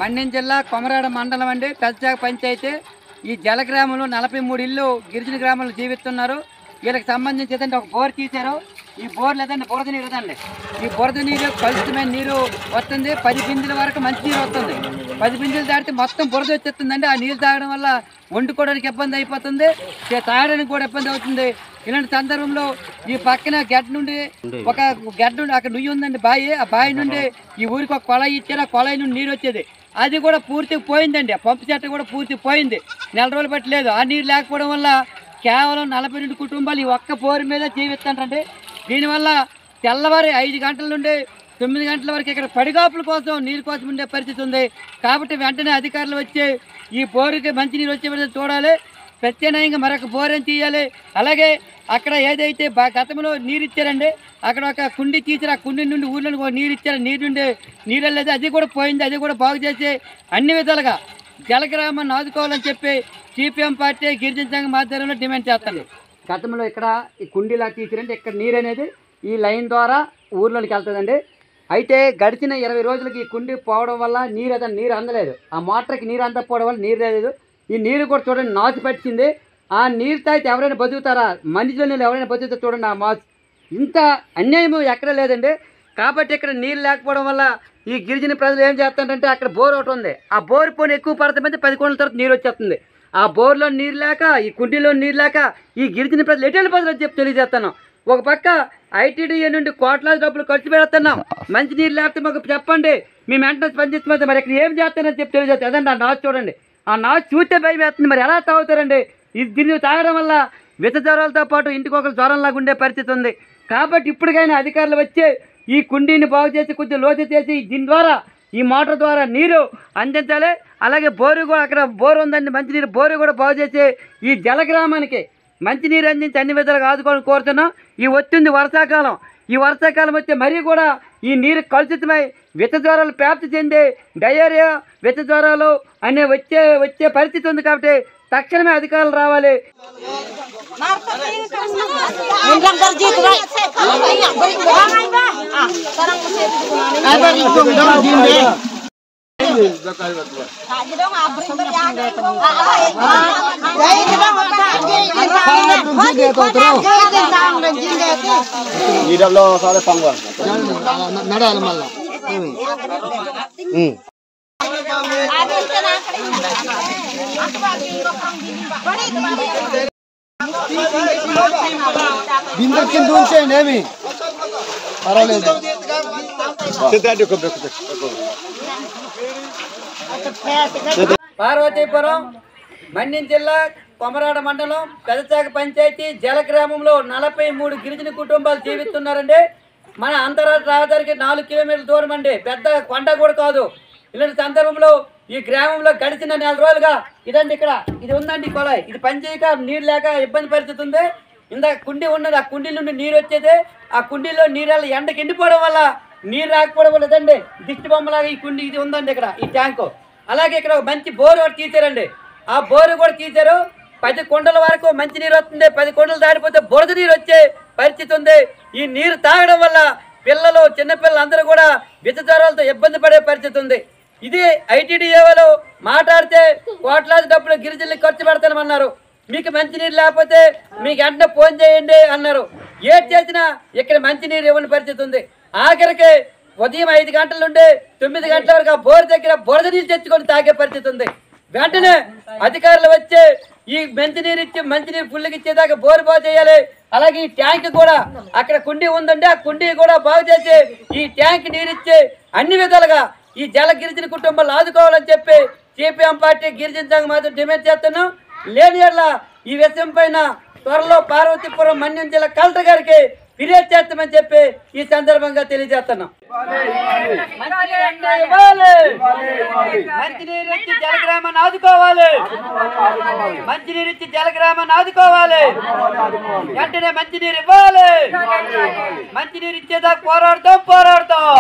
మన్యం జిల్లా కొమరాడ మండలం అండి, పెద్ద పంచాయతీ. ఈ జలగ్రామంలో 43 ఇళ్ళు గిరిజన గ్రామంలో జీవిస్తున్నారు. వీళ్ళకి సంబంధించి ఏదంటే ఒక బోర్ తీశారు. ఈ బోర్ లేదండి బురద నీరు కదండి. ఈ బురద నీరు కలుషితమైన నీరు వస్తుంది. 10 బిందెల వరకు మంచి నీరు వస్తుంది. 10 బిందెలు దాటితే మొత్తం బురద వచ్చేస్తుందండి. ఆ నీళ్ళు తాగడం వల్ల వండుకోవడానికి ఇబ్బంది అయిపోతుంది, తాగడానికి కూడా ఇబ్బంది అవుతుంది. ఇలాంటి సందర్భంలో ఈ పక్కన గడ్డ నుండి ఒక గడ్డ నుండి అక్కడ నుయ్యి ఉందండి బావి. ఆ బావి నుండి ఈ ఊరికి ఒక కొళాయి ఇచ్చారు. ఆ కొళాయి నుండి నీరు వచ్చేది, అది కూడా పూర్తిగా పోయిందండి. ఆ పంపు చెట్టు కూడా పూర్తిగా పోయింది. నెల రోజులు పట్టలేదు. ఆ నీరు లేకపోవడం వల్ల కేవలం 42 కుటుంబాలు ఈ ఒక్క బోరు మీద జీవిస్తుంటారండి. దీనివల్ల తెల్లవారి 5 గంటల నుండి 9 గంటల వరకు ఇక్కడ పడిగాపుల కోసం నీరు కోసం ఉండే పరిస్థితి ఉంది. కాబట్టి వెంటనే అధికారులు వచ్చి ఈ బోరుకి మంచినీరు వచ్చే విధంగా చూడాలి. ప్రత్యామ్నాయంగా మరొక బోరేం తీయాలి. అలాగే అక్కడ ఏదైతే గతంలో నీరు ఇచ్చారండి, అక్కడ ఒక కుండి తీసారు. ఆ కుండి నుండి ఊళ్ళో నీరు ఇచ్చారు. నీరు నుండి నీరు వెళ్ళేది, అది కూడా పోయింది. అది కూడా బాగు చేసి అన్ని విధాలుగా జలగ్రామాన్ని ఆదుకోవాలని చెప్పి సిపిఎం పార్టీ గిరిజన సంఘం ఆధ్వర్యంలో డిమాండ్ చేస్తాను. గతంలో ఇక్కడ ఈ కుండీలా తీసిరంటే ఇక్కడ నీరు అనేది ఈ లైన్ ద్వారా ఊర్లోకి వెళ్తుందండి. అయితే గడిచిన 20 రోజులకి ఈ కుండీ పోవడం వల్ల నీరు అందలేదు. ఆ మోటార్కి నీరు అందకపోవడం వల్ల నీరు లేదు. ఈ నీరు కూడా చూడండి నాచు పట్టింది. ఆ నీరు తాగితే ఎవరైనా బతుకుతారా? మనిషిలో ఎవరైనా బతుకుతారు? చూడండి ఆ మాచు. ఇంత అన్యాయం ఎక్కడ లేదండి. కాబట్టి ఇక్కడ నీరు లేకపోవడం వల్ల ఈ గిరిజన ప్రజలు ఏం చేస్తారంటే అక్కడ బోర్ ఒకటి ఉంది. ఆ బోర్ పోనీ ఎక్కువ పడుతుంది, 10 కోట్ల తర్వాత నీరు వచ్చేస్తుంది. ఆ బోర్లో నీరు లేక, ఈ కుండీలో నీరు లేక ఈ గిరిజన ప్రజలు ఎటువంటి ప్రజలు చెప్పి తెలియజేస్తాను. ఒక పక్క ఐటీడీఏ నుండి కోట్లాది డబ్బులు ఖర్చు పెడుతున్నాం. మంచి నీరు లేకపోతే మాకు చెప్పండి, మేము వెంటనే స్పందిస్తామంటే మరి ఇక్కడ ఏం చేస్తానని చెప్పి తెలియజేస్తాం. అదండి ఆ నాచు చూడండి. ఆ నాచు చూస్తే భయం వేస్తుంది. మరి ఎలా తాగుతారండి? దీన్ని తాగడం వల్ల విష జ్వరాలతో పాటు ఇంటికి ఒక జ్వరంలాగా ఉండే పరిస్థితి ఉంది. కాబట్టి ఇప్పటికైనా అధికారులు వచ్చి ఈ కుండీని బాగు చేసి కొంచెం లోతు చేసి దీని ద్వారా ఈ మోటార్ ద్వారా నీరు అందించాలి. అలాగే బోరు కూడా అక్కడ బోరు ఉందండి, మంచినీరు బోరు కూడా బాగు చేసి ఈ జలగ్రామానికి మంచినీరు అందించి అన్ని విధాలుగా ఆదుకోవాలని కోరుతున్నాం. ఈ వచ్చింది వర్షాకాలం. ఈ వర్షాకాలం వచ్చే మరీ కూడా ఈ నీరు కలుషితమై విష జ్వరాలు వ్యాప్తి చెంది డయేరియా, విష జ్వరాలు అనే వచ్చే పరిస్థితి ఉంది. కాబట్టి తక్షణమే అధికారులు రావాలి. పార్వతీపురం, మన్యం జిల్లా, కొమరాడ మండలం, పెదచాక పంచాయతీ జలగ్రామంలో 43 గిరిజన కుటుంబాలు జీవిస్తున్నారండి. మన అంతర్రాష్ట్ర రహదారికి 4 కిలోమీటర్ల దూరం అండి. పెద్ద కొండ కూడా కాదు. ఇలాంటి సందర్భంలో ఈ గ్రామంలో గడిచిన 4 రోజులుగా ఇదండి ఇక్కడ ఇది ఉందండి కొలాయి. ఇది పనిచేయక నీరు లేక ఇబ్బంది పరిస్థితి ఉంది. ఇందాక కుండీ ఉన్నది, ఆ కుండీ నుండి నీరు వచ్చేది. ఆ కుండీలో నీరు ఎండకి ఎండిపోవడం వల్ల నీరు రాకపోవడం వల్ల ఇదండి దిష్టి బొమ్మలాగా ఈ కుండీ ఇది ఉందండి ఇక్కడ ఈ ట్యాంకు. అలాగే ఇక్కడ ఒక మంచి బోరు ఒకటి తీసారండి. ఆ బోరు కూడా తీశారు. 10 కుండల వరకు మంచి నీరు వస్తుంది. 10 కుండలు దాటిపోతే బురద నీరు వచ్చే పరిస్థితి ఉంది. ఈ నీరు తాగడం వల్ల పిల్లలు, చిన్నపిల్లలు అందరూ కూడా విష జ్వరాలతో ఇబ్బంది పడే పరిస్థితి ఉంది. ఇది ఐటీడీఏలో మాట్లాడితే కోట్లాది డబ్బులు గిరిజనులకు ఖర్చు పెడతామన్నారు. మీకు మంచినీరు లేకపోతే మీకు వెంటనే ఫోన్ చేయండి అన్నారు. ఏది చేసినా ఇక్కడ మంచినీరు ఇవ్వని పరిస్థితి ఉంది. ఆఖరికి ఉదయం 5 గంటల నుండి 9 గంటల వరకు ఆ బోరు దగ్గర బురద నీళ్ళు తెచ్చుకొని తాగే పరిస్థితి ఉంది. వెంటనే అధికారులు వచ్చి ఈ మంచినీరు ఇచ్చి మంచినీరు ఫుల్గా ఇచ్చేదాకా బోరు బాగు చేయాలి. అలాగే ఈ ట్యాంక్ కూడా అక్కడ కుండీ ఉందండి, ఆ కుండీ కూడా బాగు చేసి ఈ ట్యాంక్ నీరు ఇచ్చి అన్ని విధాలుగా ఈ జల గిరిజన కుటుంబాలు ఆదుకోవాలని చెప్పి సిపిఎం పార్టీ గిరిజన సంఘం మాత్రం డిమాండ్ చేస్తున్నాం. లేని యెడల ఈ విషయం పైన త్వరలో పార్వతీపురం, మన్యం జిల్లా కలెక్టర్ గారికి ఫిర్యాదు చేస్తామని చెప్పి ఈ సందర్భంగా తెలియజేస్తున్నాం. మంచినీరు ఇచ్చి జలగ్రామాన్ని ఆదుకోవాలి. మంచినీరు ఇచ్చి జలగ్రామాన్ని ఆదుకోవాలి. వెంటనే మంచినీరు ఇవ్వాలి. మంచినీరు ఇచ్చేదాకా పోరాడతాం.